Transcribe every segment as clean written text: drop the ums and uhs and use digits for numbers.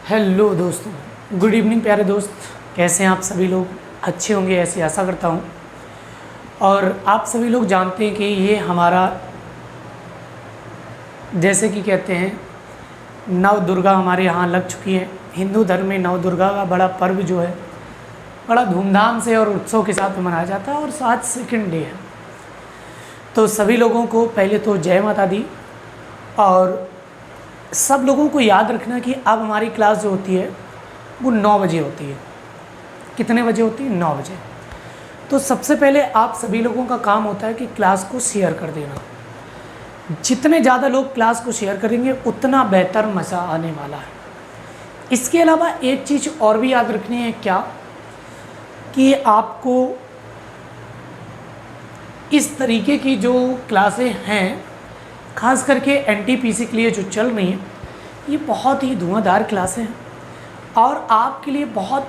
Hello दोस्तों, good evening प्यारे दोस्त। कैसे हैं आप सभी लोग? अच्छे होंगे ऐसी आशा करता हूं। और आप सभी लोग जानते हैं कि ये हमारा, जैसे कि कहते हैं, नव दुर्गा हमारे यहाँ लग चुकी है। हिंदू धर्म में नव दुर्गा का बड़ा पर्व जो है बड़ा धूमधाम से और उत्सव के साथ मनाया जाता है, और आज सेकंड डे है। तो सभी लोगों को पहले तो जय माता दी। और सब लोगों को याद रखना कि अब हमारी क्लास जो होती है वो 9 बजे होती है। कितने बजे होती है? 9 बजे। तो सबसे पहले आप सभी लोगों का काम होता है कि क्लास को शेयर कर देना। जितने ज़्यादा लोग क्लास को शेयर करेंगे उतना बेहतर मज़ा आने वाला है। इसके अलावा एक चीज़ और भी याद रखनी है, क्या कि आपको इस तरीके की जो क्लासें हैं, खास करके एनटीपीसी के लिए जो चल रही हैं, ये बहुत ही धुआंधार क्लासें हैं और आपके लिए बहुत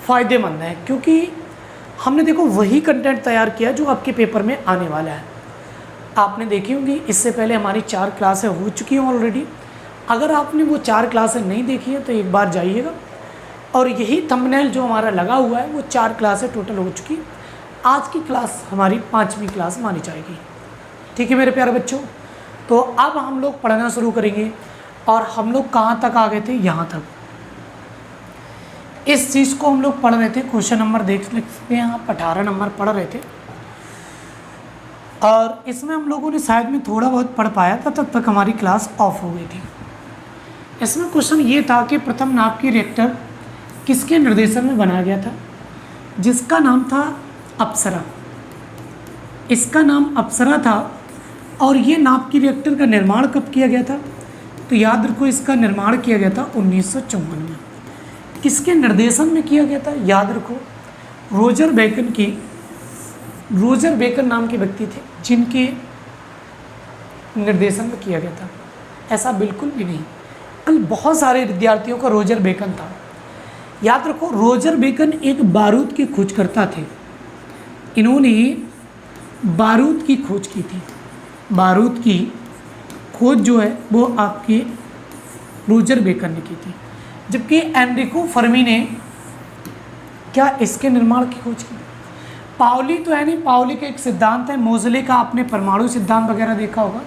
फ़ायदेमंद है, क्योंकि हमने देखो वही कंटेंट तैयार किया जो आपके पेपर में आने वाला है। आपने देखी होंगी, इससे पहले हमारी 4 क्लासें हो चुकी हैं ऑलरेडी। अगर आपने वो 4 क्लासें नहीं देखी हैं तो एक बार जाइएगा, और यही थंबनेल जो हमारा लगा हुआ है वो 4 क्लासें टोटल हो चुकी। आज की क्लास हमारी 5वीं क्लास मानी जाएगी। ठीक है मेरे प्यारे बच्चों, तो अब हम लोग पढ़ना शुरू करेंगे। और हम लोग कहाँ तक आ गए थे? यहाँ तक। इस चीज़ को हम लोग पढ़ रहे थे, क्वेश्चन नंबर देख सकते हैं आप, 18 नंबर पढ़ रहे थे। और इसमें हम लोगों ने शायद में थोड़ा बहुत पढ़ पाया था, तब तक हमारी क्लास ऑफ हो गई थी। इसमें क्वेश्चन ये था कि प्रथम नाभिकीय रिएक्टर किसके निर्देशन में बनाया गया था? जिसका नाम था अप्सरा। इसका नाम अप्सरा था। और ये नाभिकीय रिएक्टर का निर्माण कब किया गया था? तो याद रखो, इसका निर्माण किया गया था 1954 में। किसके निर्देशन में किया गया था? याद रखो, रोजर बेकन नाम के व्यक्ति थे जिनके निर्देशन में किया गया था। ऐसा बिल्कुल भी नहीं, कल बहुत सारे विद्यार्थियों का रोजर बेकन था। याद रखो, रोजर बेकन एक बारूद के खोजकर्ता थे। इन्होंने बारूद की खोज की थी। बारूद की खोज जो है वो आपके रोजर बेकन ने की थी, जबकि एनरिको फर्मी ने क्या इसके निर्माण की खोज की? पाउली तो है नहीं, पाउली का एक सिद्धांत है, मोज़ले का आपने परमाणु सिद्धांत वगैरह देखा होगा।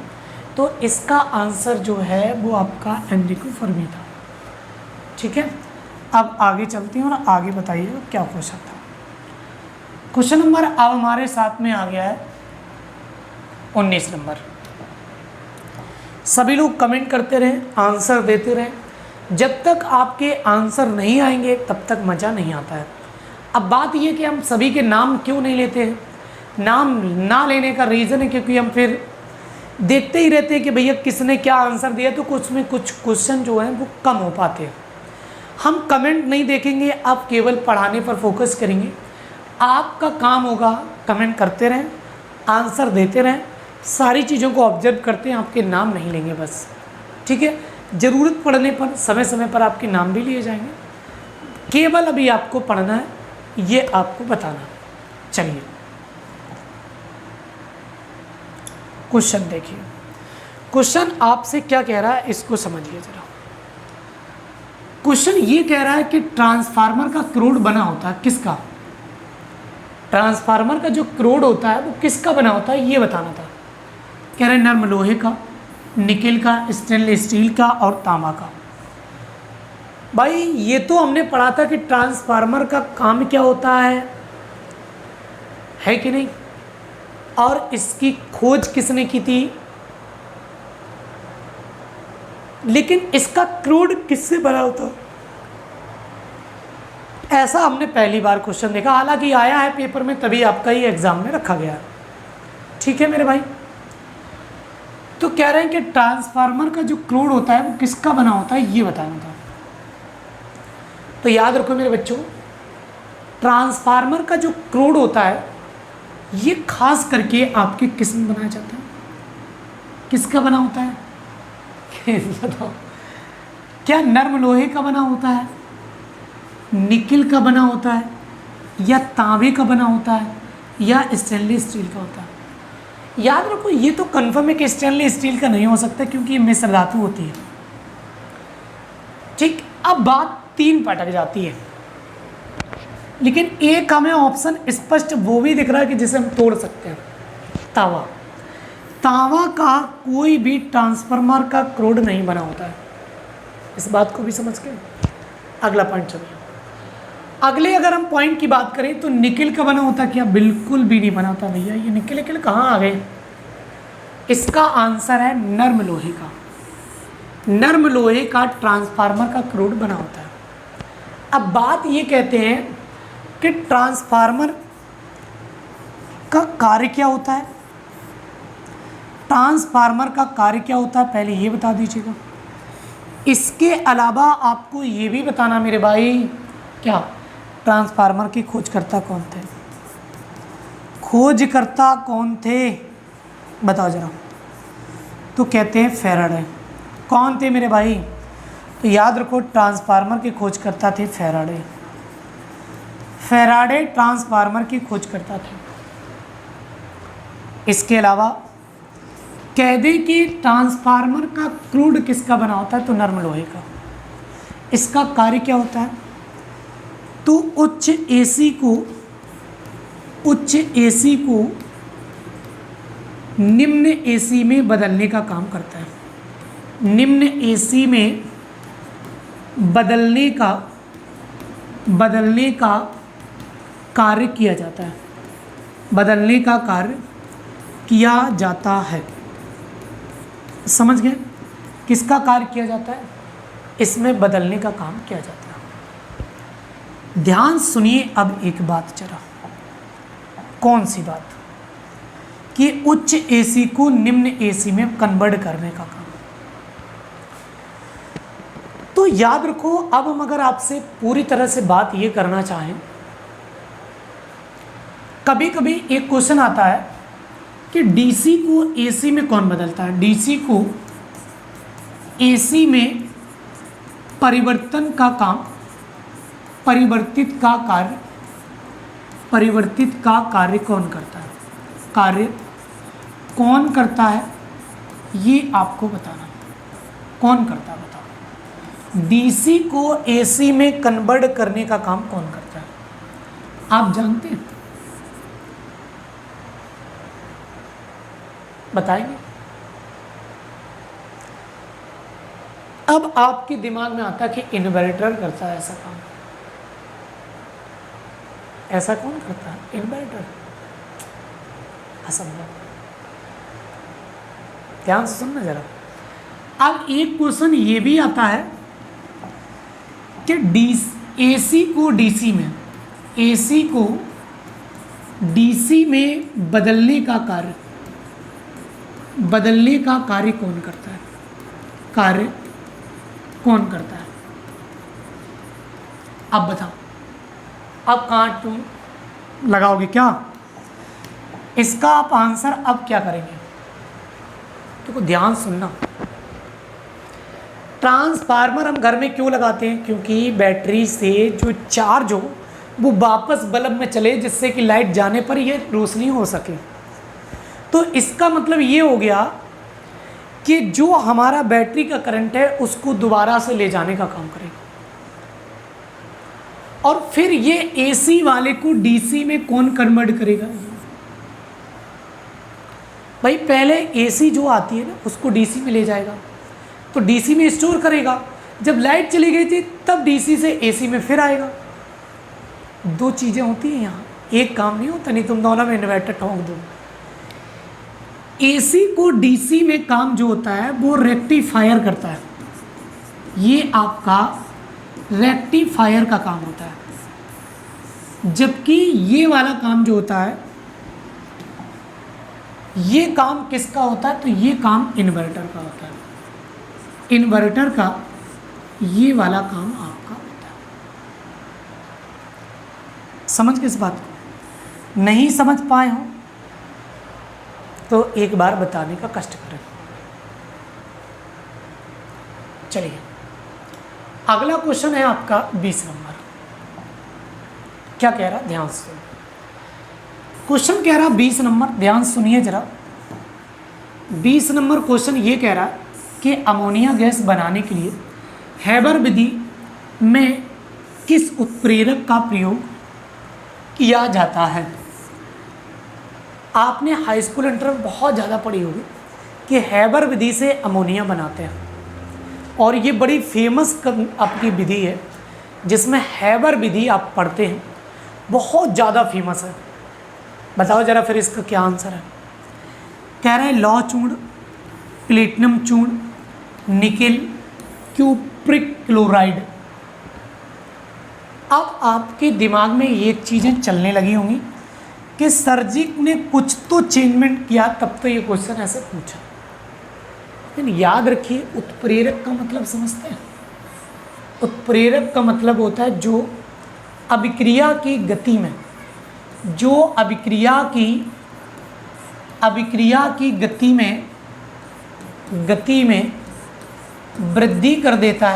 तो इसका आंसर जो है वो आपका एनरिको फर्मी था। ठीक है, अब आगे चलते हैं और आगे बताइएगा क्या क्वेश्चन था। क्वेश्चन नंबर अब हमारे साथ में आ गया है 19 नंबर। सभी लोग कमेंट करते रहें, आंसर देते रहें। जब तक आपके आंसर नहीं आएंगे तब तक मज़ा नहीं आता है। अब बात ये कि हम सभी के नाम क्यों नहीं लेते हैं? नाम ना लेने का रीज़न है क्योंकि हम फिर देखते ही रहते हैं कि भैया किसने क्या आंसर दिया, तो कुछ में कुछ क्वेश्चन जो हैं वो कम हो पाते हैं। हम कमेंट नहीं देखेंगे, आप केवल पढ़ाने पर फोकस करेंगे। आपका काम होगा कमेंट करते रहें, आंसर देते रहें, सारी चीज़ों को ऑब्जर्व करते हैं, आपके नाम नहीं लेंगे बस। ठीक है, ज़रूरत पड़ने पर समय समय पर आपके नाम भी लिए जाएंगे। केवल अभी आपको पढ़ना है, ये आपको बताना। चलिए क्वेश्चन देखिए। क्वेश्चन आपसे क्या कह रहा है इसको समझिए जरा। क्वेश्चन ये कह रहा है कि ट्रांसफार्मर का क्रोड बना होता है किसका? ट्रांसफार्मर का जो क्रोड होता है वो किसका बना होता है, ये बताना था। कह रहे हैं नर्म लोहे का, निकेल का, स्टेनलेस स्टील का और तांबा का। भाई ये तो हमने पढ़ा था कि ट्रांसफार्मर का काम क्या होता है कि नहीं? और इसकी खोज किसने की थी? लेकिन इसका क्रूड किससे बना होता? ऐसा हमने पहली बार क्वेश्चन देखा, हालांकि आया है पेपर में, तभी आपका ही एग्जाम में रखा गया। ठीक है मेरे भाई, तो कह रहे हैं कि ट्रांसफार्मर का जो क्रूड होता है वो किसका बना होता है, ये बताना था। तो याद रखो मेरे बच्चों, ट्रांसफार्मर का जो क्रूड होता है ये खास करके आपके किस में बनाया जाता है? किसका बना होता है? बताओ, क्या नर्म लोहे का बना होता है, निकेल का बना होता है, या तांबे का बना होता है, या स्टेनलेस स्टील का होता है? याद रखो, ये तो कन्फर्म है कि स्टेनलेस स्टील का नहीं हो सकता क्योंकि ये मिश्र धातु होती है। ठीक, अब बात 3 पर अटक जाती है, लेकिन एक हमें ऑप्शन स्पष्ट वो भी दिख रहा है कि जिसे हम तोड़ सकते हैं। तावा, तावा का कोई भी ट्रांसफार्मर का क्रोड नहीं बना होता है। इस बात को भी समझ गए। अगला पॉइंट चलिए। अगले अगर हम पॉइंट की बात करें तो निकिल का बना होता क्या? बिल्कुल भी नहीं बना होता भैया। ये निकिल निकिल कहाँ आ गए? इसका आंसर है नर्म लोहे का। नर्म लोहे का ट्रांसफार्मर का क्रोड बना होता है। अब बात ये कहते हैं कि ट्रांसफार्मर का कार्य क्या होता है? ट्रांसफार्मर का कार्य क्या होता है पहले ये बता दीजिएगा। इसके अलावा आपको ये भी बताना मेरे भाई, क्या ट्रांसफार्मर की खोजकर्ता कौन थे? खोजकर्ता कौन थे बताओ जरा। तो कहते हैं फैराडे। कौन थे मेरे भाई? तो याद रखो ट्रांसफार्मर के खोजकर्ता थे फैराडे। फैराडे ट्रांसफार्मर की खोजकर्ता थे। इसके अलावा कह दें कि ट्रांसफार्मर का क्रूड किसका बना होता है? तो नर्म लोहे का। इसका कार्य क्या होता है? तो उच्च एसी को निम्न एसी में बदलने का काम करता है। निम्न एसी में बदलने का कार्य किया जाता है। बदलने का कार्य किया जाता है। समझ गए? किसका कार्य किया जाता है? इसमें बदलने का काम किया जाता है। ध्यान सुनिए अब एक बात जरा। कौन सी बात? कि उच्च एसी को निम्न एसी में कन्वर्ट करने का काम। तो याद रखो, अब हम अगर आपसे पूरी तरह से बात ये करना चाहें, कभी कभी एक क्वेश्चन आता है कि डीसी को एसी में कौन बदलता है? डीसी को एसी में परिवर्तन का काम, परिवर्तित का कार्य कौन करता है? कार्य कौन करता है ये आपको बताना। कौन करता है बताओ। डीसी को एसी में कन्वर्ट करने का काम कौन करता है? आप जानते हैं? बताएंगे? अब आपके दिमाग में आता है कि इन्वर्टर करता है ऐसा काम। ऐसा कौन करता है? इन्वर्टर। असंभव। ध्यान से सुनना जरा। अब एक क्वेश्चन ये भी आता है कि एसी को डीसी में बदलने का कार्य कौन करता है? कार्य कौन करता है? अब बताओ। अब कहाँ तुम लगाओगे क्या? इसका आप आंसर अब क्या करेंगे? तो ध्यान सुनना। ट्रांसफार्मर हम घर में क्यों लगाते हैं? क्योंकि बैटरी से जो चार्ज हो वो वापस बल्ब में चले, जिससे कि लाइट जाने पर ये रोशनी हो सके। तो इसका मतलब ये हो गया कि जो हमारा बैटरी का करंट है उसको दोबारा से ले जाने का काम करेगा। और फिर ये एसी वाले को डीसी में कौन कन्वर्ट करेगा? भाई पहले एसी जो आती है ना उसको डीसी में ले जाएगा, तो डीसी में स्टोर करेगा। जब लाइट चली गई थी तब डीसी से एसी में फिर आएगा। दो चीज़ें होती हैं यहाँ, एक काम नहीं होता। नहीं तुम दोनों में इन्वर्टर ठोक दो। एसी को डीसी में काम जो होता है वो रेक्टिफायर करता है। ये आपका रेक्टिफायर का काम होता है। जबकि ये वाला काम जो होता है, ये काम किसका होता है? तो ये काम इन्वर्टर का होता है। इन्वर्टर का ये वाला काम आपका होता है। समझ किस बात को? नहीं समझ पाए हो तो एक बार बताने का कष्ट करें। चलिए अगला क्वेश्चन है आपका 20 नंबर। क्या कह रहा? ध्यान से क्वेश्चन कह रहा 20 नंबर, ध्यान सुनिए जरा। 20 नंबर क्वेश्चन ये कह रहा कि अमोनिया गैस बनाने के लिए हैबर विधि में किस उत्प्रेरक का प्रयोग किया जाता है? आपने हाई स्कूल इंटर में बहुत ज़्यादा पढ़ी होगी कि हैबर विधि से अमोनिया बनाते हैं, और ये बड़ी फेमस आपकी विधि है जिसमें हैबर विधि आप पढ़ते हैं, बहुत ज़्यादा फेमस है। बताओ जरा फिर इसका क्या आंसर है? कह रहे हैं लौह चूर्ण, प्लेटिनम चूर्ण, निकेल, क्यूप्रिक क्लोराइड। अब आपके दिमाग में ये चीज़ें चलने लगी होंगी कि सर जी ने कुछ तो चेंजमेंट किया तब तो ये क्वेश्चन ऐसे पूछा। लेकिन याद रखिए, उत्प्रेरक का मतलब समझते हैं? उत्प्रेरक का मतलब होता है जो अभिक्रिया की गति में, जो अभिक्रिया की गति में वृद्धि कर देता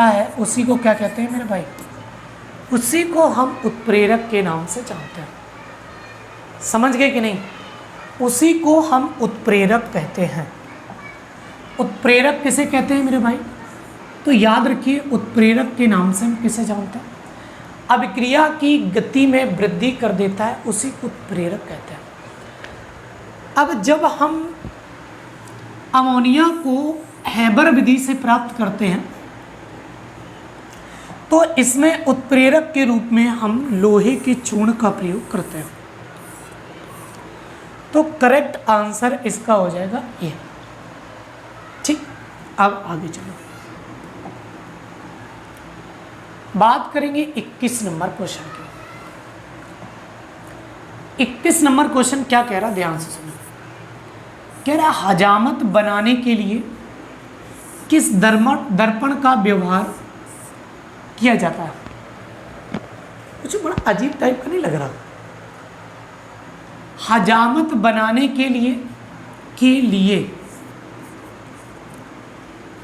है, उसी को क्या कहते हैं मेरे भाई? उसी को हम उत्प्रेरक के नाम से जानते हैं। समझ गए कि नहीं? उसी को हम उत्प्रेरक कहते हैं। उत्प्रेरक किसे कहते हैं मेरे भाई? तो याद रखिए, उत्प्रेरक के नाम से हम किसे जानते हैं? अभिक्रिया की गति में वृद्धि कर देता है, उसी को उत्प्रेरक कहते हैं। अब जब हम अमोनिया को हैबर विधि से प्राप्त करते हैं तो इसमें उत्प्रेरक के रूप में हम लोहे के चूर्ण का प्रयोग करते हैं। तो करेक्ट आंसर इसका हो जाएगा ये। ठीक, अब आगे चलो, बात करेंगे 21 नंबर क्वेश्चन की। 21 नंबर क्वेश्चन क्या कह रहा, ध्यान से सुनो। कह रहा हजामत बनाने के लिए किस दर्पण का व्यवहार किया जाता है? कुछ बड़ा अजीब टाइप का नहीं लग रहा? हजामत बनाने के लिए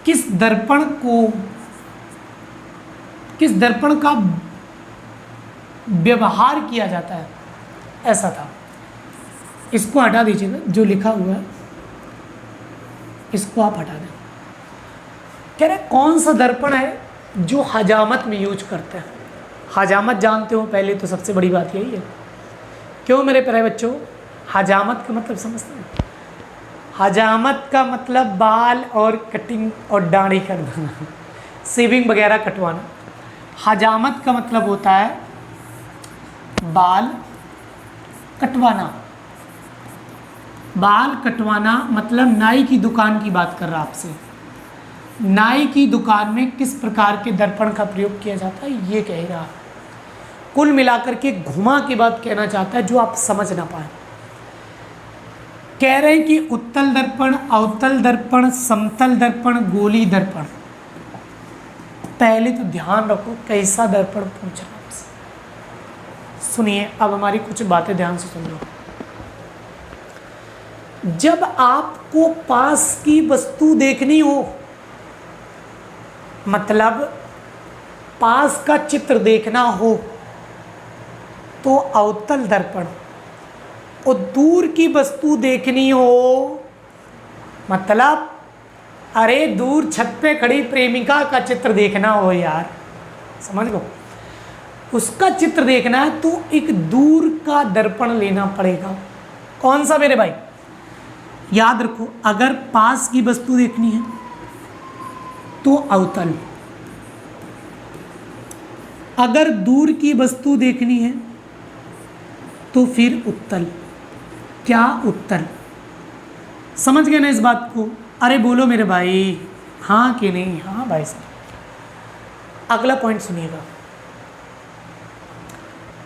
किस दर्पण का व्यवहार किया जाता है, ऐसा था। इसको हटा दीजिएगा, जो लिखा हुआ है इसको आप हटा दें। कह रहे कौन सा दर्पण है जो हजामत में यूज करते हैं? हजामत जानते हो पहले तो, सबसे बड़ी बात यही है। क्यों मेरे प्यारे बच्चों, हजामत का मतलब समझते हैं? हजामत का मतलब बाल और कटिंग और दाढ़ी करना, शेविंग वगैरह कटवाना। हजामत का मतलब होता है बाल कटवाना। बाल कटवाना मतलब नाई की दुकान की बात कर रहा आपसे। नाई की दुकान में किस प्रकार के दर्पण का प्रयोग किया जाता है, ये कह रहा। कुल मिलाकर के घुमा की बात कहना चाहता है जो आप समझ ना पाए। कह रहे हैं कि उत्तल दर्पण, अवतल दर्पण, समतल दर्पण, गोली दर्पण। पहले तो ध्यान रखो कैसा दर्पण पूछ रहा आपसे। सुनिए, अब हमारी कुछ बातें ध्यान से सुन लो। जब आपको पास की वस्तु देखनी हो, मतलब पास का चित्र देखना हो, तो अवतल दर्पण, और दूर की वस्तु देखनी हो, मतलब अरे दूर छत पे खड़ी प्रेमिका का चित्र देखना हो यार, समझ लो, उसका चित्र देखना है तो एक दूर का दर्पण लेना पड़ेगा। कौन सा मेरे भाई? याद रखो, अगर पास की वस्तु देखनी है तो अवतल, अगर दूर की वस्तु देखनी है तो फिर उत्तल। क्या उत्तल? समझ गए ना इस बात को? अरे बोलो मेरे भाई, हाँ कि नहीं? हाँ भाई साहब। अगला पॉइंट सुनिएगा।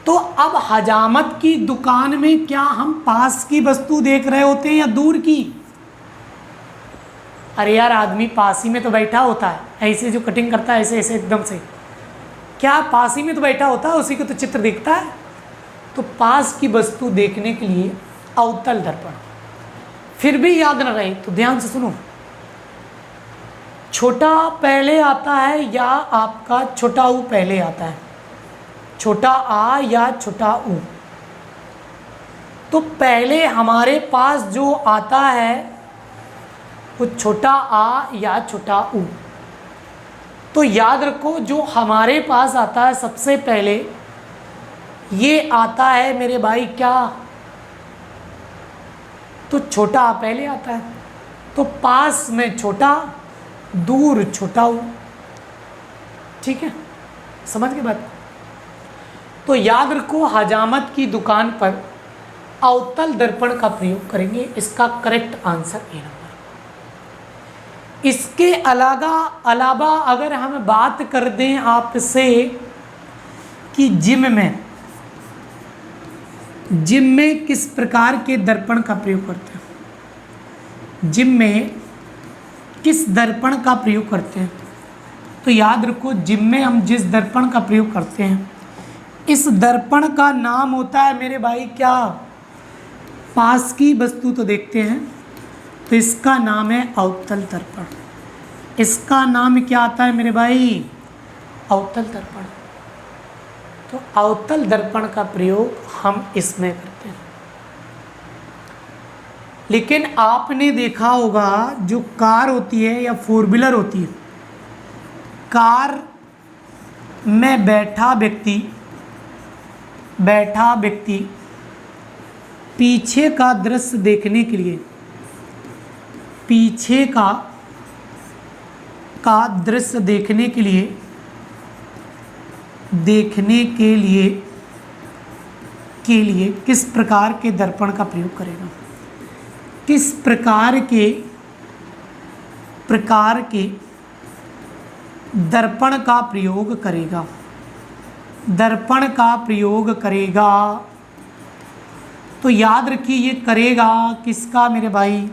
तो अब हजामत की दुकान में क्या हम पास की वस्तु देख रहे होते हैं या दूर की? अरे यार, आदमी पास ही में तो बैठा होता है, ऐसे जो कटिंग करता है ऐसे ऐसे एकदम से, क्या पास ही में तो बैठा होता है, उसी को तो चित्र दिखता है। तो पास की वस्तु देखने के लिए अवतल दर्पण। फिर भी याद न रहे तो ध्यान से सुनो, छोटा पहले आता है या आपका छोटा ऊ पहले आता है? छोटा आ या छोटा ऊ? तो पहले हमारे पास जो आता है वो छोटा आ या छोटा ऊ। तो याद रखो जो हमारे पास आता है सबसे पहले, ये आता है मेरे भाई क्या, तो छोटा आ पहले आता है। तो पास में छोटा, दूर छोटा ऊ। ठीक है, समझ के बात। तो याद रखो हजामत की दुकान पर अवतल दर्पण का प्रयोग करेंगे। इसका करेक्ट आंसर ए नंबर। इसके अलावा अगर हम बात कर दें आपसे कि जिम में किस प्रकार के दर्पण का प्रयोग करते हैं, जिम में किस दर्पण का प्रयोग करते हैं, तो याद रखो जिम में हम जिस दर्पण का प्रयोग करते हैं, इस दर्पण का नाम होता है मेरे भाई क्या, पास की वस्तु तो देखते हैं, तो इसका नाम है अवतल दर्पण। इसका नाम क्या आता है मेरे भाई, अवतल दर्पण। तो अवतल दर्पण का प्रयोग हम इसमें करते हैं। लेकिन आपने देखा होगा जो कार होती है या फोर व्हीलर होती है, कार में बैठा व्यक्ति पीछे का दृश्य देखने के लिए, पीछे का दृश्य देखने के लिए किस प्रकार के दर्पण का प्रयोग करेगा, किस प्रकार के दर्पण का प्रयोग करेगा, दर्पण का प्रयोग करेगा। तो याद रखिए ये करेगा किसका मेरे भाई,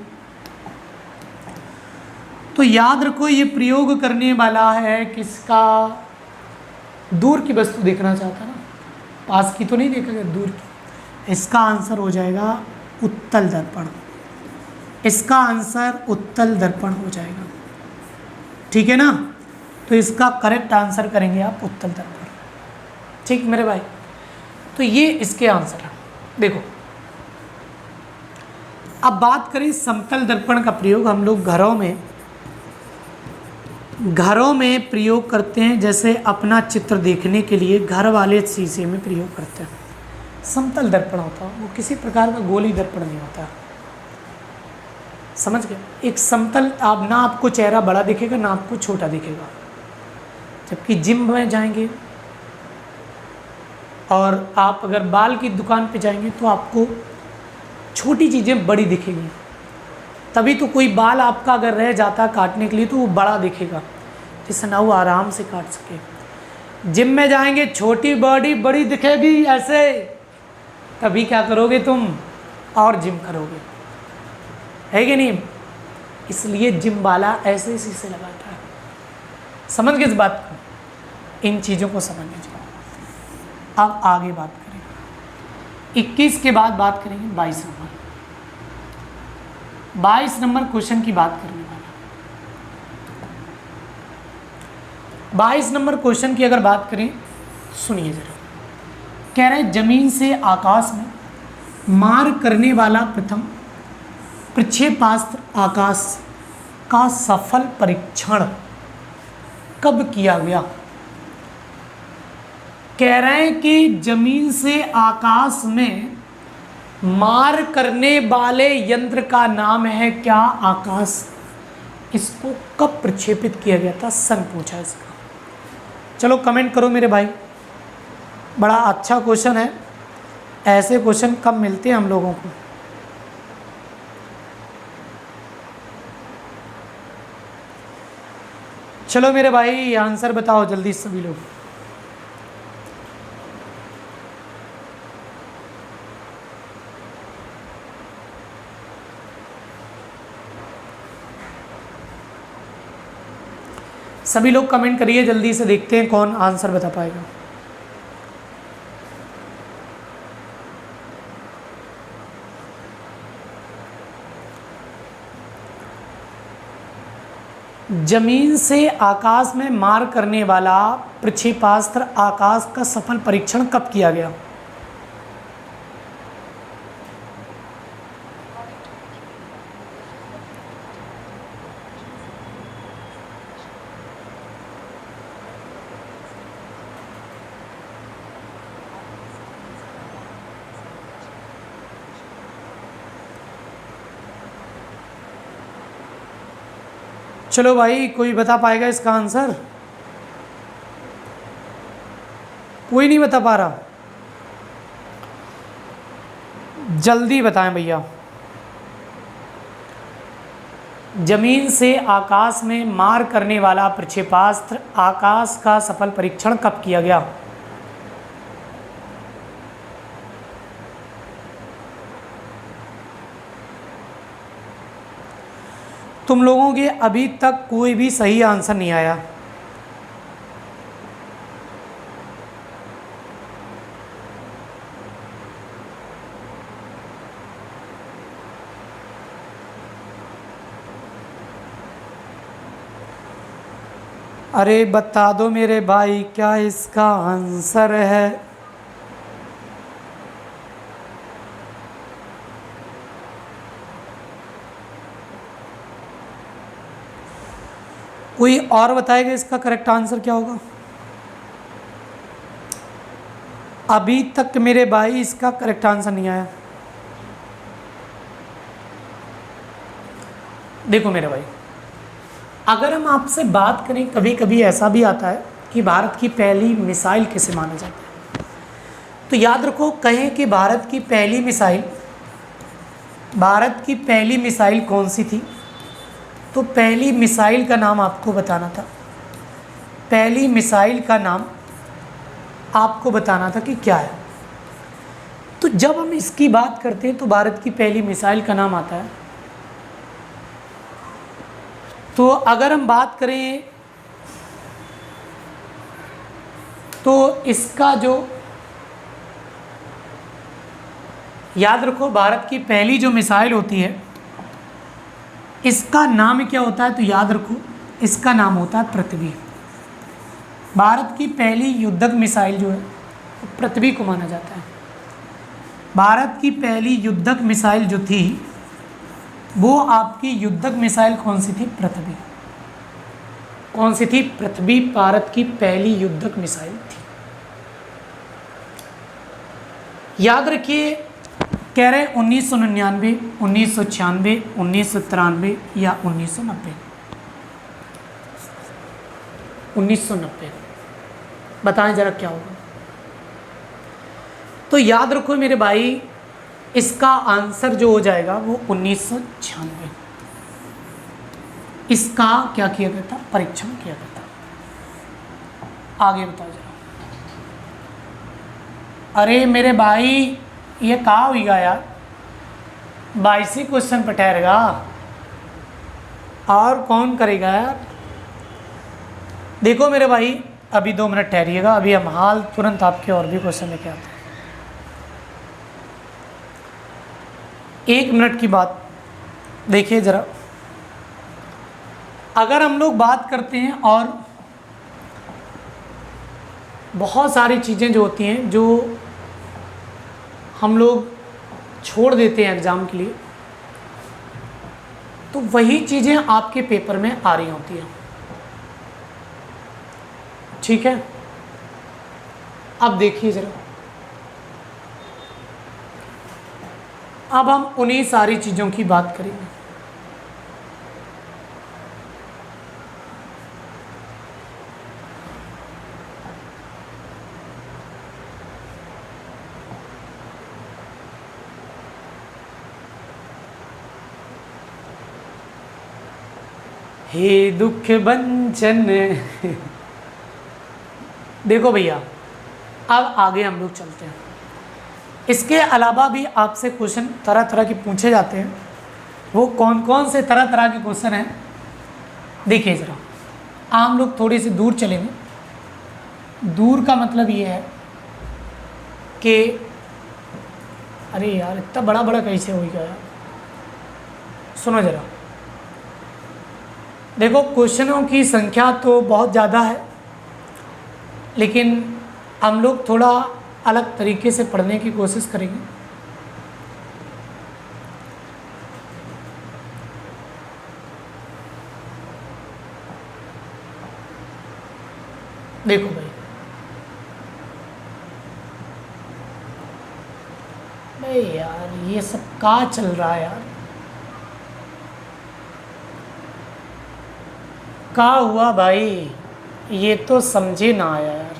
तो याद रखो ये प्रयोग करने वाला है किसका, दूर की वस्तु देखना चाहता ना, पास की तो नहीं देखेगा, दूर की। इसका आंसर हो जाएगा उत्तल दर्पण। इसका आंसर उत्तल दर्पण हो जाएगा। ठीक है ना, तो इसका करेक्ट आंसर करेंगे आप उत्तल दर्पण। ठीक मेरे भाई, तो ये इसके आंसर है। देखो अब बात करें समतल दर्पण का प्रयोग हम लोग घरों में प्रयोग करते हैं। जैसे अपना चित्र देखने के लिए घर वाले शीशे में प्रयोग करते हैं। समतल दर्पण होता है वो, किसी प्रकार का गोली दर्पण नहीं होता। समझ गए, एक समतल, आप ना आपको चेहरा बड़ा दिखेगा ना आपको छोटा दिखेगा। जबकि जिम में जाएंगे और आप अगर बाल की दुकान पे जाएंगे तो आपको छोटी चीज़ें बड़ी दिखेंगी। तभी तो कोई बाल आपका अगर रह जाता काटने के लिए तो वो बड़ा दिखेगा, जिससे ना वो आराम से काट सके। जिम में जाएंगे छोटी बॉडी बड़ी दिखेगी ऐसे, तभी क्या करोगे तुम, और जिम करोगे, है कि नहीं। इसलिए जिम वाला ऐसे शीशे लगाता है। समझ गए इस बात को, इन चीज़ों को समझ लीजिए। अब आगे बात करेंगे 21 के बाद बात करेंगे 22 नंबर। 22 नंबर क्वेश्चन की बात करने वाला। 22 नंबर क्वेश्चन की अगर बात करें, सुनिए जरा। कह रहे जमीन से आकाश में मार करने वाला प्रथम प्रक्षेपास्त्र आकाश का सफल परीक्षण कब किया गया। कह रहे हैं कि जमीन से आकाश में मार करने वाले यंत्र का नाम है क्या, आकाश। इसको कब प्रक्षेपित किया गया था, सन पूछा इसका। चलो कमेंट करो मेरे भाई, बड़ा अच्छा क्वेश्चन है। ऐसे क्वेश्चन कब मिलते हैं हम लोगों को। चलो मेरे भाई आंसर बताओ जल्दी सभी लोग। सभी लोग कमेंट करिए जल्दी से, देखते हैं कौन आंसर बता पाएगा। जमीन से आकाश में मार करने वाला प्रक्षेपास्त्र आकाश का सफल परीक्षण कब किया गया। चलो भाई, कोई बता पाएगा इसका आंसर? कोई नहीं बता पा रहा? जल्दी बताएं भैया। जमीन से आकाश में मार करने वाला प्रक्षेपास्त्र आकाश का सफल परीक्षण कब किया गया? तुम लोगों के अभी तक कोई भी सही आंसर नहीं आया। अरे बता दो मेरे भाई, क्या इसका आंसर है? कोई और बताएगा इसका करेक्ट आंसर क्या होगा? अभी तक मेरे भाई इसका करेक्ट आंसर नहीं आया। देखो मेरे भाई, अगर हम आपसे बात करें, कभी कभी ऐसा भी आता है कि भारत की पहली मिसाइल किसे माना जाता है, तो याद रखो, कहें कि भारत की पहली मिसाइल कौन सी थी, तो पहली मिसाइल का नाम आपको बताना था। पहली मिसाइल का नाम आपको बताना था कि क्या है। तो जब हम इसकी बात करते हैं तो भारत की पहली मिसाइल का नाम आता है। तो अगर हम बात करें तो इसका जो, याद रखो, भारत की पहली जो मिसाइल होती है इसका नाम क्या होता है, तो याद रखो इसका नाम होता है पृथ्वी। भारत की पहली युद्धक मिसाइल जो है वो पृथ्वी को माना जाता है। भारत की पहली युद्धक मिसाइल जो थी वो आपकी युद्धक मिसाइल कौन सी थी? पृथ्वी। कौन सी थी? पृथ्वी भारत की पहली युद्धक मिसाइल थी। याद रखिए, कह रहे हैं 1999, 1996, 1993 या 1990। 1990 बताएं जरा क्या होगा। तो याद रखो मेरे भाई, इसका आंसर जो हो जाएगा वो 1996। इसका क्या किया गया था? परीक्षण किया गया था। आगे बताओ जरा। अरे मेरे भाई, ये कहाँ हुईगा यार? 22 क्वेश्चन पर ठहरेगा और कौन करेगा यार? देखो मेरे भाई, अभी 2 मिनट ठहरिएगा, अभी हम हाल तुरंत आपके और भी क्वेश्चन लेके आते हैं। 1 मिनट की बात देखिए ज़रा। अगर हम लोग बात करते हैं और बहुत सारी चीज़ें जो होती हैं जो हम लोग छोड़ देते हैं एग्ज़ाम के लिए, तो वही चीज़ें आपके पेपर में आ रही होती हैं। ठीक है, अब देखिए ज़रा, अब हम उन्हीं सारी चीज़ों की बात करेंगे। हे दुख बंचन। देखो भैया, अब आगे हम लोग चलते हैं। इसके अलावा भी आपसे क्वेश्चन तरह तरह के पूछे जाते हैं। वो कौन कौन से तरह तरह के क्वेश्चन हैं, देखिए ज़रा। हम लोग थोड़ी सी दूर चलेंगे। दूर का मतलब ये है कि अरे यार, इतना बड़ा बड़ा कैसे हो गया यार? सुनो ज़रा, देखो, क्वेश्चनों की संख्या तो बहुत ज़्यादा है, लेकिन हम लोग थोड़ा अलग तरीके से पढ़ने की कोशिश करेंगे। देखो भाई यार, ये सब क्या चल रहा है यार? का हुआ भाई, ये तो समझे ना आया यार।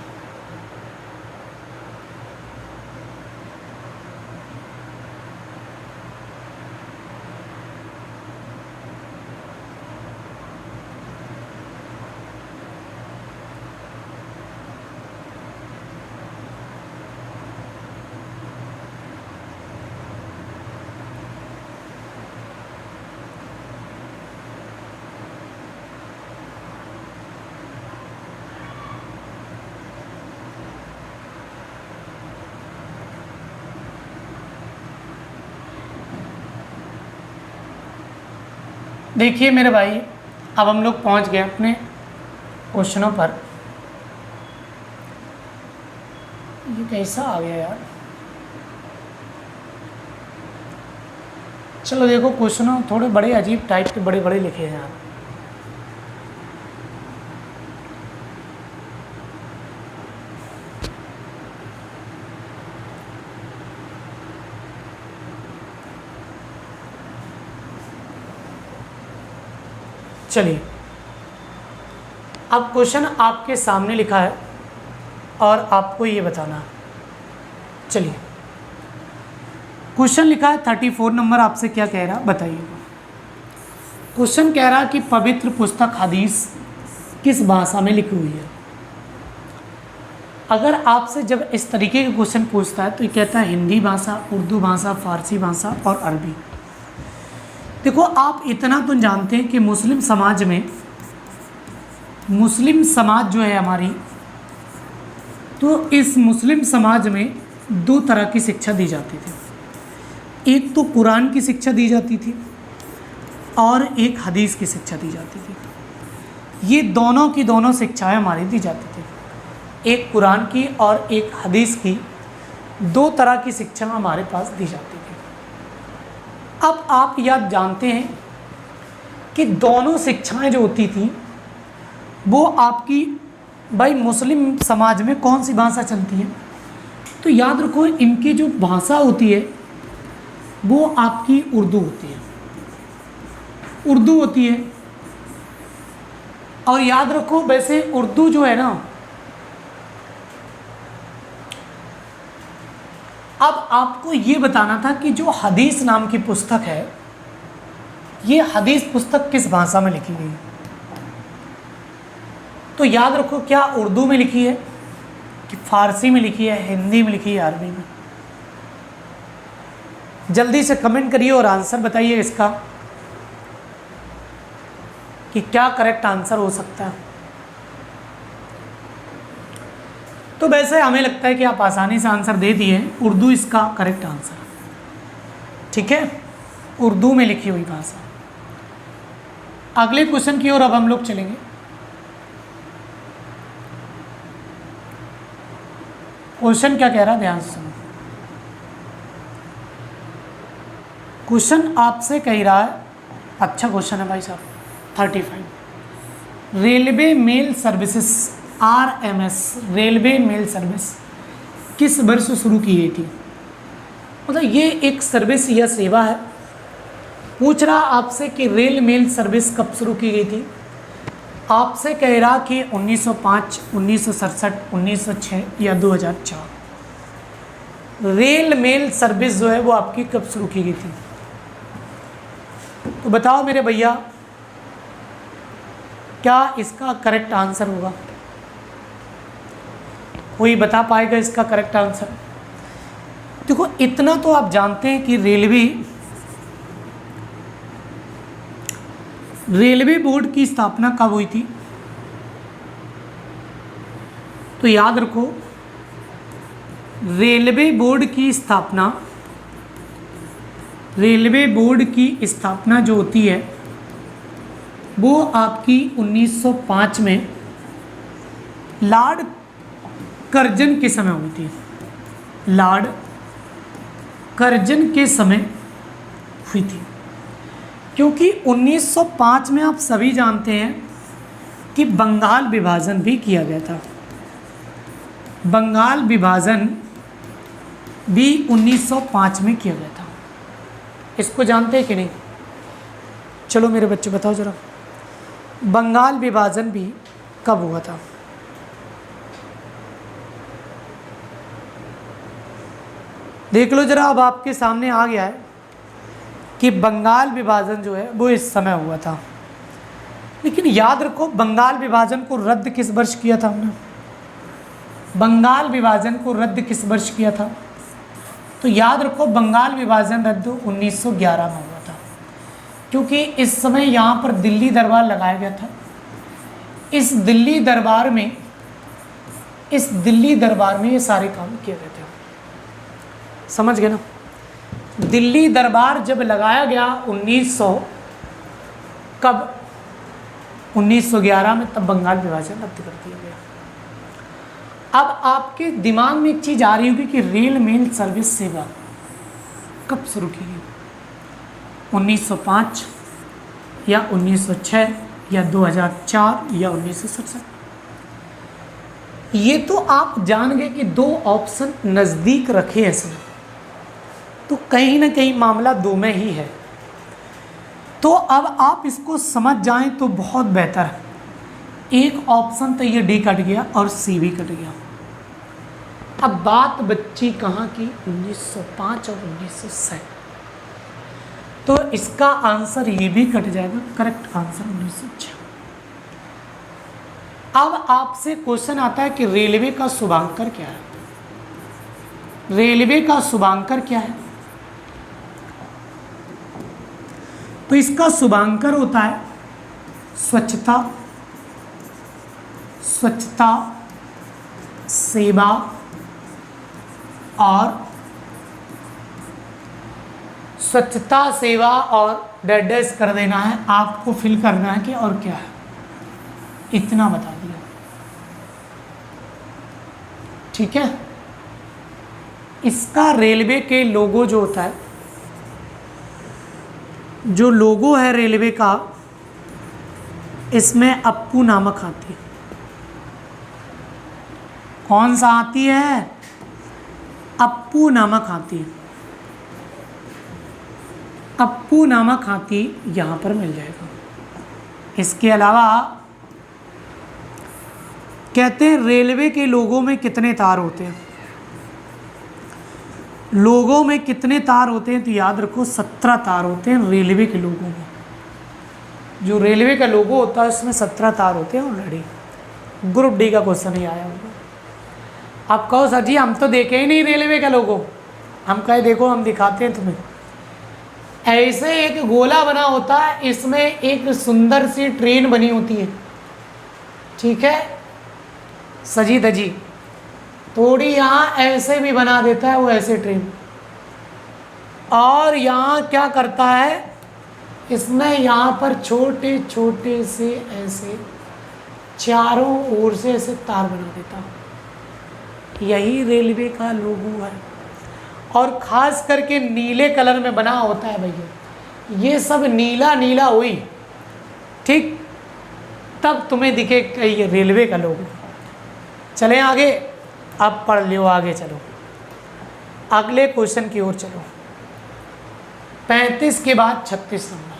देखिए मेरे भाई, अब हम लोग पहुंच गए अपने क्वेश्चनों पर। ये कैसा आ गया यार। चलो देखो, क्वेश्चनों थोड़े बड़े अजीब टाइप के बड़े बड़े लिखे हैं यार। चलिए, अब क्वेश्चन आपके सामने लिखा है और आपको ये बताना है। चलिए, क्वेश्चन लिखा है 34 नंबर, आपसे क्या कह रहा बताइएगा। क्वेश्चन कह रहा कि पवित्र पुस्तक हदीस किस भाषा में लिखी हुई है। अगर आपसे जब इस तरीके के क्वेश्चन पूछता है तो ये कहता है हिंदी भाषा, उर्दू भाषा, फारसी भाषा और अरबी। देखो, आप इतना तो जानते हैं कि मुस्लिम समाज में, मुस्लिम समाज जो है हमारी, तो इस मुस्लिम समाज में दो तरह की शिक्षा दी जाती थी। एक तो कुरान की शिक्षा दी जाती थी और एक हदीस की शिक्षा दी जाती थी। ये दोनों की दोनों शिक्षाएं हमारी दी जाती थी, एक कुरान की और एक हदीस की, दो तरह की शिक्षा हमारे पास दी जाती थी। अब आप यह जानते हैं कि दोनों शिक्षाएं जो होती थी वो आपकी, भाई मुस्लिम समाज में कौन सी भाषा चलती है, तो याद रखो इनकी जो भाषा होती है वो आपकी उर्दू होती है, उर्दू होती है। और याद रखो वैसे उर्दू जो है ना, अब आपको ये बताना था कि जो हदीस नाम की पुस्तक है, ये हदीस पुस्तक किस भाषा में लिखी गई है। तो याद रखो, क्या उर्दू में लिखी है कि फारसी में लिखी है, हिंदी में लिखी है, अरबी में। जल्दी से कमेंट करिए और आंसर बताइए इसका कि क्या करेक्ट आंसर हो सकता है। तो वैसे हमें लगता है कि आप आसानी से आंसर दे दिए, उर्दू इसका करेक्ट आंसर, ठीक है, उर्दू में लिखी हुई भाषा। अगले क्वेश्चन की ओर अब हम लोग चलेंगे। क्वेश्चन क्या कह रहा है, ध्यान से सुनो। क्वेश्चन आपसे कह रहा है, अच्छा क्वेश्चन है भाई साहब, 35, railway mail services RMS, railway mail service किस वर्ष शुरू की गई थी। मतलब ये एक सर्विस या सेवा है। पूछ रहा आपसे कि रेल मेल सर्विस कब शुरू की गई थी। आपसे कह रहा कि 1905, 1967, 1906 या 2004। रेल मेल सर्विस जो है वो आपकी कब शुरू की गई थी, तो बताओ मेरे भैया, क्या इसका करेक्ट आंसर होगा। कोई बता पाएगा इसका करेक्ट आंसर। देखो, इतना तो आप जानते हैं कि रेलवे बोर्ड की स्थापना कब हुई थी। तो याद रखो, रेलवे बोर्ड की स्थापना जो होती है वो आपकी 1905 में लॉर्ड कर्जन के समय हुई थी। लॉर्ड कर्जन के समय हुई थी, क्योंकि 1905 में आप सभी जानते हैं कि बंगाल विभाजन भी किया गया था। बंगाल विभाजन भी 1905 में किया गया था। इसको जानते हैं कि नहीं। चलो मेरे बच्चे बताओ ज़रा, बंगाल विभाजन भी कब हुआ था? देख लो जरा, अब आपके सामने आ गया है कि बंगाल विभाजन जो है वो इस समय हुआ था। लेकिन याद रखो, बंगाल विभाजन को रद्द किस वर्ष किया था हमने? बंगाल विभाजन को रद्द किस वर्ष किया था? तो याद रखो, बंगाल विभाजन रद्द 1911 में हुआ था, क्योंकि इस समय यहाँ पर दिल्ली दरबार लगाया गया था। इस दिल्ली दरबार में ये सारे काम किए गए थे। समझ गए ना? दिल्ली दरबार जब लगाया गया 1911 में, तब बंगाल विभाजन रद्द कर दिया गया। अब आपके दिमाग में एक चीज़ आ रही होगी कि रेल मेल सर्विस सेवा कब शुरू की गई? 1905 या 1906 या 2004 या 1967? ये तो आप जान गए कि दो ऑप्शन नज़दीक रखे हैं इसमें, तो कहीं ना कहीं मामला दो में ही है। तो अब आप इसको समझ जाएं तो बहुत बेहतर है। एक ऑप्शन तो ये डी कट गया और सी भी कट गया। अब बात बच्ची कहाँ की? 1905 और 1906। तो इसका आंसर ये भी कट जाएगा, करेक्ट आंसर 1906। अब आपसे क्वेश्चन आता है कि रेलवे का शुभांकर क्या है? रेलवे का शुभांकर क्या है? तो इसका शुभांकर होता है स्वच्छता, सेवा और डैश कर देना है, आपको फिल करना है कि और क्या है, इतना बता दिया। ठीक है। इसका रेलवे के लोगो जो होता है, जो लोगो है रेलवे का, इसमें अप्पू नामक आती है। कौन सा आती है? अप्पू नामक हाथी। अप्पू नामक हाथी यहाँ पर मिल जाएगा। इसके अलावा कहते हैं रेलवे के लोगों में कितने तार होते हैं? लोगों में कितने तार होते हैं? तो याद रखो 17 तार होते हैं रेलवे के लोगों में। जो रेलवे का लोगो होता है उसमें 17 तार होते हैं ऑलरेडी। ग्रुप डी का क्वेश्चन ही आया होगा। आप कहो सर जी हम तो देखे ही नहीं रेलवे का लोगो। हम कहे देखो हम दिखाते हैं तुम्हें। ऐसे एक गोला बना होता है, इसमें एक सुंदर सी ट्रेन बनी होती है, ठीक है, सजी धजी। थोड़ी यहाँ ऐसे भी बना देता है वो ऐसे ट्रेन। और यहाँ क्या करता है, इसमें यहाँ पर छोटे छोटे से ऐसे चारों ओर से ऐसे तार बना देता है। यही रेलवे का लोगो है और ख़ास करके नीले कलर में बना होता है भैया। ये सब नीला नीला हुई, ठीक, तब तुम्हें दिखे ये रेलवे का लोगो। चलें आगे, अब पढ़ लियो, आगे चलो, अगले क्वेश्चन की ओर चलो। 35 के बाद 36 नंबर।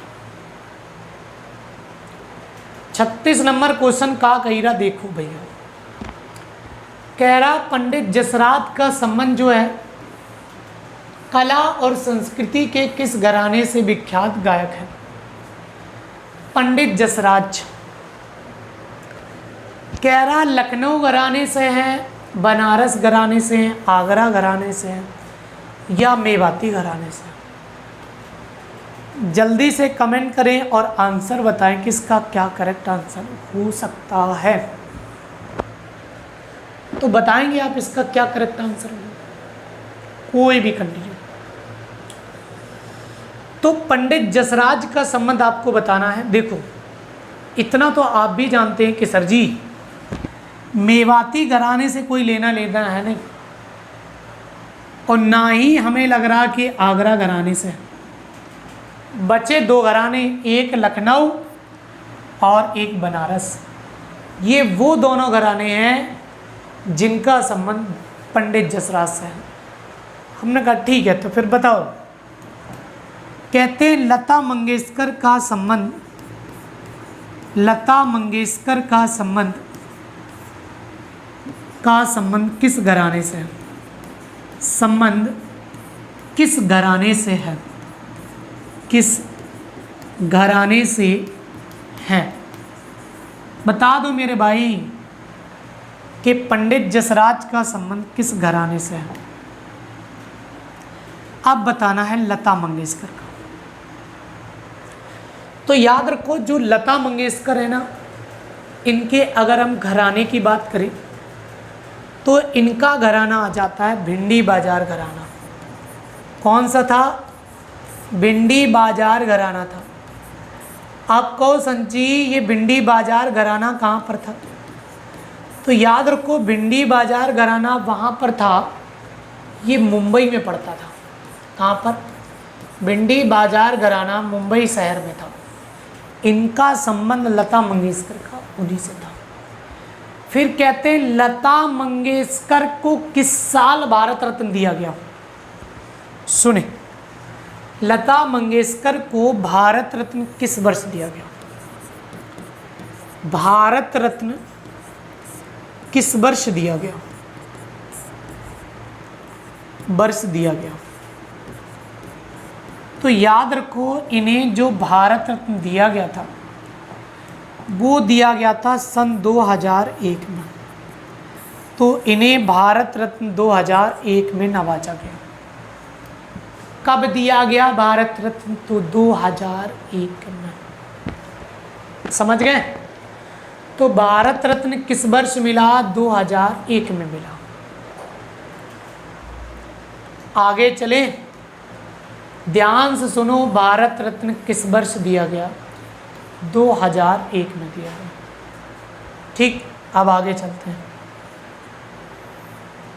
36 नंबर क्वेश्चन का कही रहा, देखो भैया। कह रहा पंडित जसराज का संबंध जो है कला और संस्कृति के किस घराने से विख्यात गायक है? पंडित जसराज कह रहा लखनऊ घराने से है, बनारस घराने से है, आगरा घराने से है या मेवाती घराने से? जल्दी से कमेंट करें और आंसर बताएं किसका क्या करेक्ट आंसर हो सकता है। तो बताएंगे आप इसका क्या करेक्ट आंसर होगा, कोई भी कंडीशन। तो पंडित जसराज का संबंध आपको बताना है। देखो इतना तो आप भी जानते हैं कि सर जी मेवाती घराने से कोई लेना लेना है नहीं, और ना ही हमें लग रहा कि आगरा घराने से। बचे दो घराने, एक लखनऊ और एक बनारस। ये वो दोनों घराने हैं जिनका संबंध पंडित जसराज से है। हमने कहा ठीक है, तो फिर बताओ। कहते हैं लता मंगेशकर का संबंध लता मंगेशकर का संबंध किस घराने से है? संबंध किस घराने से है? किस घराने से है? बता दो मेरे भाई कि पंडित जसराज का संबंध किस घराने से है? अब बताना है लता मंगेशकर का। तो याद रखो, जो लता मंगेशकर है ना, इनके अगर हम घराने की बात करें तो इनका घराना आ जाता है भिंडी बाजार घराना। कौन सा था? भिंडी बाजार घराना था। आप कहो संजी ये भिंडी बाजार घराना कहाँ पर था? तो याद रखो, भिंडी बाजार घराना वहाँ पर था, ये मुंबई में पड़ता था। कहाँ पर? भिंडी बाजार घराना मुंबई शहर में था। इनका संबंध लता मंगेशकर का उन्हीं से था। फिर कहते हैं लता मंगेशकर को किस साल भारत रत्न दिया गया? सुने, लता मंगेशकर को भारत रत्न किस वर्ष दिया गया? भारत रत्न किस वर्ष दिया गया? वर्ष दिया गया। तो याद रखो, इन्हें जो भारत रत्न दिया गया था वो दिया गया था सन 2001 में। तो इन्हें भारत रत्न 2001 में नवाजा गया। कब दिया गया भारत रत्न? तो 2001 में। समझ गए? तो भारत रत्न किस वर्ष मिला? 2001 में मिला। आगे चले, ध्यान से सुनो, भारत रत्न किस वर्ष दिया गया? 2001 में दिया गया। ठीक, अब आगे चलते हैं।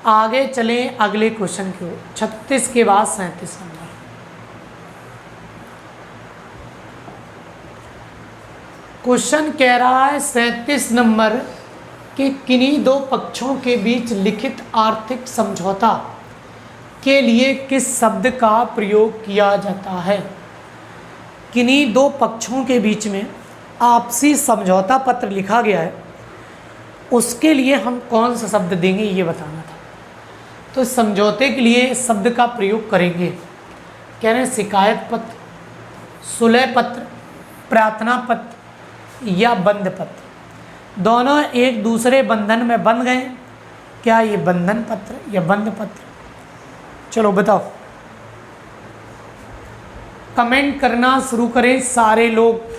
आगे चलें अगले क्वेश्चन की ओर। 36 के बाद 37 नंबर। क्वेश्चन कह रहा है 37 नंबर कि किन्हीं दो पक्षों के बीच लिखित आर्थिक समझौता के लिए किस शब्द का प्रयोग किया जाता है? किन्हीं दो पक्षों के बीच में आपसी समझौता पत्र लिखा गया है, उसके लिए हम कौन सा शब्द देंगे ये बताना था। तो समझौते के लिए शब्द का प्रयोग करेंगे, कह रहे हैं शिकायत पत्र, सुलह पत्र, प्रार्थना पत्र या बंध पत्र। दोनों एक दूसरे बंधन में बंध गए, क्या ये बंधन पत्र या बंध पत्र? चलो बताओ, कमेंट करना शुरू करें सारे लोग।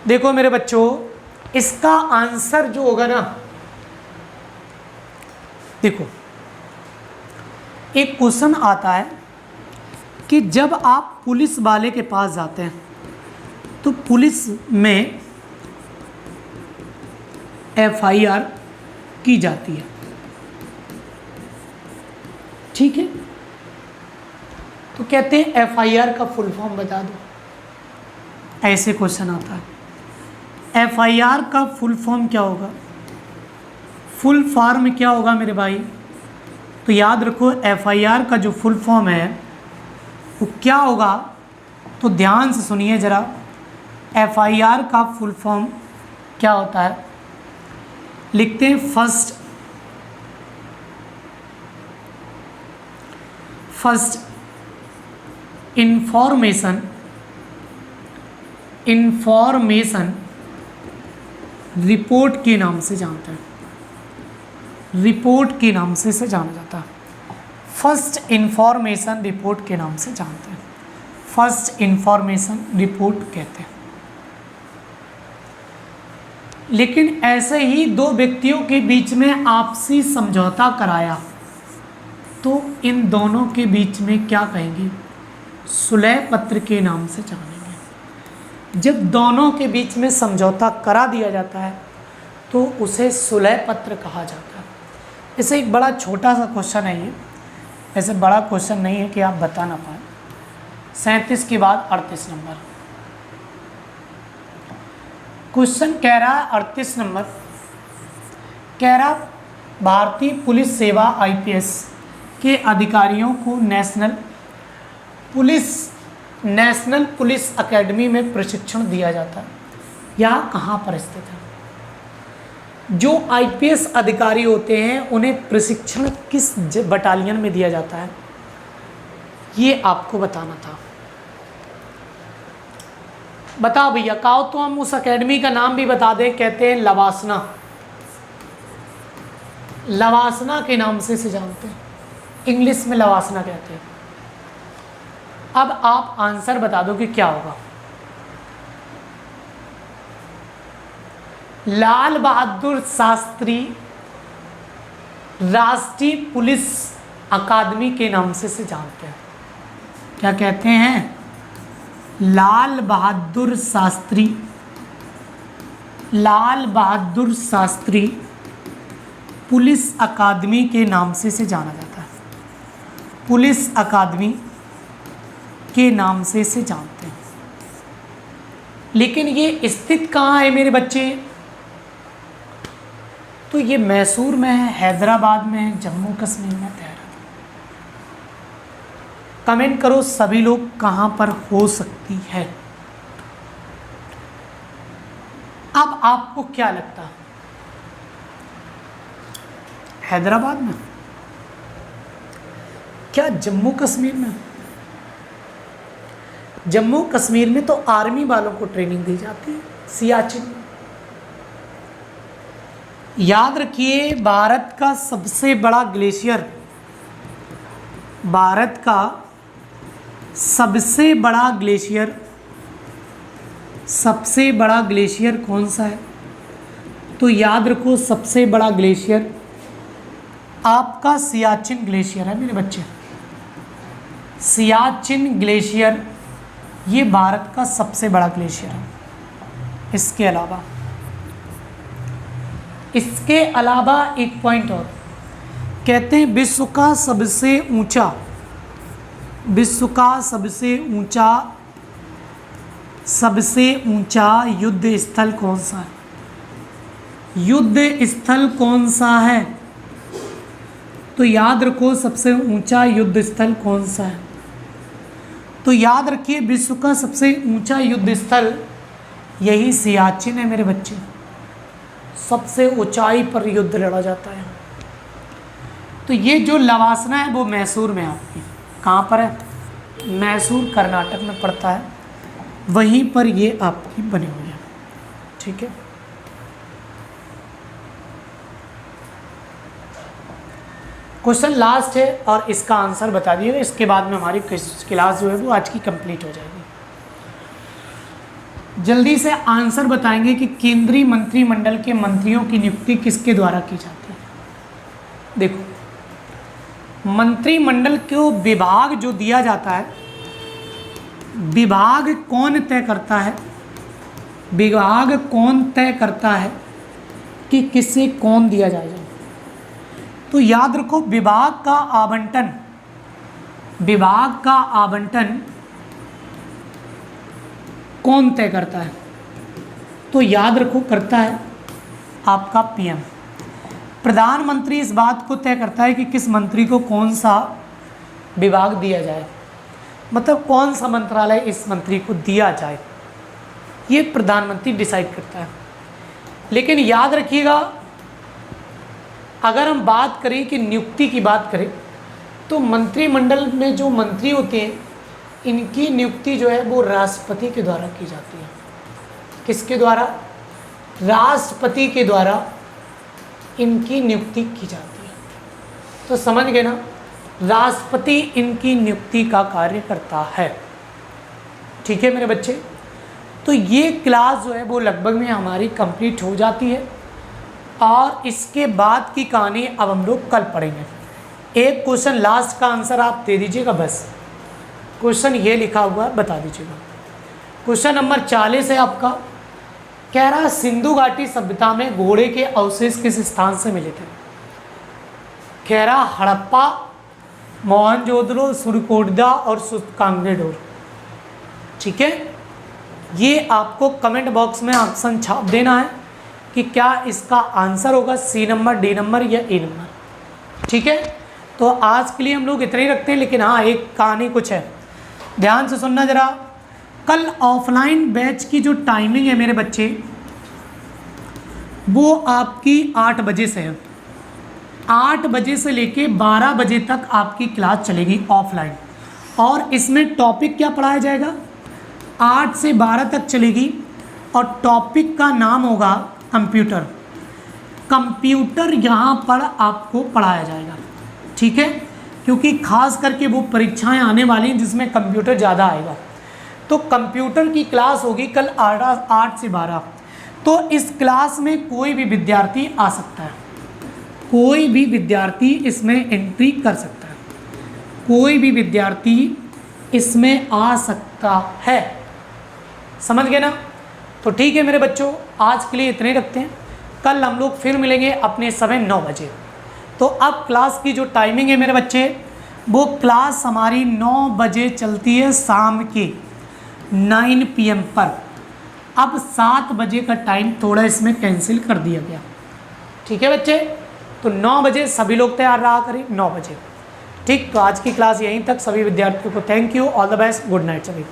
देखो मेरे बच्चों, इसका आंसर जो होगा ना, देखो एक क्वेश्चन आता है कि जब आप पुलिस वाले के पास जाते हैं तो पुलिस में FIR की जाती है, ठीक है? तो कहते हैं FIR का फुल फॉर्म बता दो, ऐसे क्वेश्चन आता है। FIR का फुल फॉर्म क्या होगा? फुल फॉर्म क्या होगा मेरे भाई? तो याद रखो, FIR का जो फुल फॉर्म है वो क्या होगा? तो ध्यान से सुनिए जरा, FIR का फुल फॉर्म क्या होता है? लिखते हैं फर्स्ट इंफॉर्मेशन रिपोर्ट के नाम से जानते हैं, रिपोर्ट के नाम से इसे जाना जाता है। फर्स्ट इंफॉर्मेशन रिपोर्ट के नाम से जानते हैं, फर्स्ट इंफॉर्मेशन रिपोर्ट कहते हैं। लेकिन ऐसे ही दो व्यक्तियों के बीच में आपसी समझौता कराया तो इन दोनों के बीच में क्या कहेंगे? सुलह पत्र के नाम से जानेंगे। जब दोनों के बीच में समझौता करा दिया जाता है तो उसे सुलह पत्र कहा जाता है। इसे एक बड़ा छोटा सा क्वेश्चन है ये, ऐसे बड़ा क्वेश्चन नहीं है कि आप बता ना पाए। 37 के बाद 38 नंबर क्वेश्चन कह रहा है। 38 नंबर कह रहा, भारतीय पुलिस सेवा IPS के अधिकारियों को नेशनल पुलिस एकेडमी में प्रशिक्षण दिया जाता है। यह कहाँ पर स्थित है? जो आईपीएस अधिकारी होते हैं उन्हें प्रशिक्षण किस बटालियन में दिया जाता है, ये आपको बताना था। बताओ भैया, कहो तो हम उस एकेडमी का नाम भी बता दें। कहते हैं लवासना, लवासना के नाम से इसे जानते हैं, इंग्लिश में लवासना कहते हैं। अब आप आंसर बता दो कि क्या होगा। लाल बहादुर शास्त्री राष्ट्रीय पुलिस अकादमी के नाम से इसे जानते हैं। क्या कहते हैं? लाल बहादुर शास्त्री पुलिस अकादमी के नाम से इसे जाना जाता है। पुलिस अकादमी के नाम से इसे जानते हैं। लेकिन ये स्थित कहाँ है मेरे बच्चे? तो ये मैसूर में है, हैदराबाद में है, जम्मू कश्मीर में, देहरादून। कमेंट करो सभी लोग कहाँ पर हो सकती है। अब आपको क्या लगता है? हैदराबाद में? क्या जम्मू कश्मीर में? जम्मू कश्मीर में तो आर्मी वालों को ट्रेनिंग दी जाती है, सियाचिन में। याद रखिए, भारत का सबसे बड़ा ग्लेशियर, भारत का सबसे बड़ा ग्लेशियर कौन सा है? तो याद रखो, सबसे बड़ा ग्लेशियर आपका सियाचिन ग्लेशियर है मेरे बच्चे। सियाचिन ग्लेशियर ये भारत का सबसे बड़ा ग्लेशियर है। इसके अलावा एक पॉइंट और, कहते हैं विश्व का सबसे ऊंचा युद्ध स्थल कौन सा है? युद्ध स्थल कौन सा है? तो याद रखो, सबसे ऊंचा युद्ध स्थल कौन सा है? तो याद रखिए, विश्व का सबसे ऊंचा युद्ध स्थल यही सियाचिन है मेरे बच्चे। सबसे ऊंचाई पर युद्ध लड़ा जाता है। तो ये जो लवासना है वो मैसूर में आपकी, कहाँ पर है? मैसूर कर्नाटक में पड़ता है, वहीं पर ये आपकी बनी हुई है। ठीक है, क्वेश्चन लास्ट है और इसका आंसर बता दिएगा। इसके बाद में हमारी क्लास जो है वो आज की कंप्लीट हो जाएगी। जल्दी से आंसर बताएंगे कि केंद्रीय मंत्रिमंडल के मंत्रियों की नियुक्ति किसके द्वारा की जाती है? देखो, मंत्रिमंडल को विभाग जो दिया जाता है, विभाग कौन तय करता है? विभाग कौन तय करता है कि किसे कौन दिया जाएगा? तो याद रखो, विभाग का आवंटन कौन तय करता है? तो याद रखो, करता है आपका पीएम। प्रधानमंत्री इस बात को तय करता है कि किस मंत्री को कौन सा विभाग दिया जाए, मतलब कौन सा मंत्रालय इस मंत्री को दिया जाए, ये प्रधानमंत्री डिसाइड करता है। लेकिन याद रखिएगा, अगर हम बात करें कि नियुक्ति की बात करें, तो मंत्रिमंडल में जो मंत्री होते हैं इनकी नियुक्ति जो है वो राष्ट्रपति के द्वारा की जाती है। किसके द्वारा? राष्ट्रपति के द्वारा इनकी नियुक्ति की जाती है। तो समझ गए ना, राष्ट्रपति इनकी नियुक्ति का कार्य करता है। ठीक है मेरे बच्चे, तो ये क्लास जो है वो लगभग में हमारी कंप्लीट हो जाती है और इसके बाद की कहानी अब हम लोग कल पढ़ेंगे। एक क्वेश्चन लास्ट का आंसर आप दे दीजिएगा, बस क्वेश्चन ये लिखा हुआ है बता दीजिएगा। क्वेश्चन नंबर 40 है आपका, कह रहा है सिंधु घाटी सभ्यता में घोड़े के अवशेष किस स्थान से मिले थे? कह रहा हड़प्पा, मोहनजोदड़ो, सुरकोटदा और कांगड़ेडोर। ठीक है, ये आपको कमेंट बॉक्स में ऑप्शन छाप देना है कि क्या इसका आंसर होगा सी नंबर, डी नंबर या ए नंबर। ठीक है, तो आज के लिए हम लोग इतना ही रखते हैं, लेकिन हाँ एक कहानी कुछ है, ध्यान से सुनना ज़रा। कल ऑफलाइन बैच की जो टाइमिंग है मेरे बच्चे, वो आपकी 8 बजे से है। 8 बजे से लेके 12 बजे तक आपकी क्लास चलेगी ऑफलाइन। और इसमें टॉपिक क्या पढ़ाया जाएगा, 8 से 12 तक चलेगी, और टॉपिक का नाम होगा कंप्यूटर। कंप्यूटर यहाँ पर आपको पढ़ाया जाएगा, ठीक है, क्योंकि खास करके वो परीक्षाएं आने वाली हैं जिसमें कंप्यूटर ज़्यादा आएगा। तो कंप्यूटर की क्लास होगी कल 8 से 12। तो इस क्लास में कोई भी विद्यार्थी आ सकता है, कोई भी विद्यार्थी इसमें एंट्री कर सकता है, कोई भी विद्यार्थी इसमें आ सकता है, समझ गए ना। तो ठीक है मेरे बच्चों, आज के लिए इतने रखते हैं। कल हम लोग फिर मिलेंगे अपने समय 9 बजे। तो अब क्लास की जो टाइमिंग है मेरे बच्चे, वो क्लास हमारी 9 बजे चलती है शाम के 9 PM पर। अब 7 बजे का टाइम थोड़ा इसमें कैंसिल कर दिया गया, ठीक है बच्चे। तो 9 बजे सभी लोग तैयार रहा करें, 9 बजे, ठीक। तो आज की क्लास यहीं तक। सभी विद्यार्थियों को thank you, all the best, good night सभी।